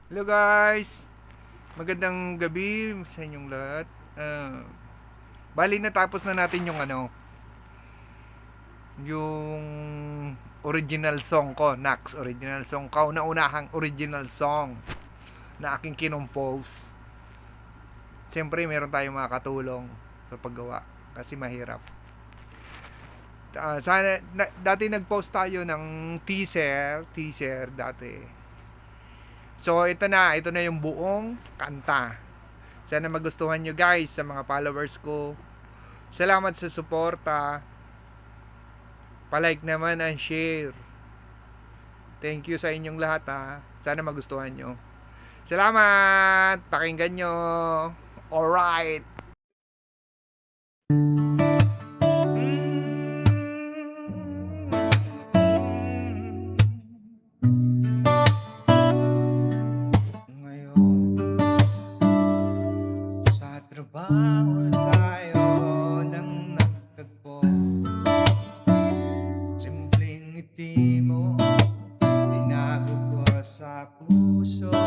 Hello guys, magandang gabi sa inyong lahat. Bali natapos na natin yung yung original song ko, Nax original song, kauna-unahang original song na aking kinompose. Siyempre meron tayong mga katulong sa paggawa kasi mahirap. Dati nag-post tayo ng teaser dati. So ito na yung buong kanta. Sana magustuhan nyo guys sa mga followers ko. Salamat sa suporta. Palike naman and share. Thank you sa inyong lahat ha. Sana magustuhan nyo. Salamat! Pakinggan nyo. Alright. Ngayon sa trabaho tayo nang nagtagpo. Simpleng ngiti mo, binago ko sa puso.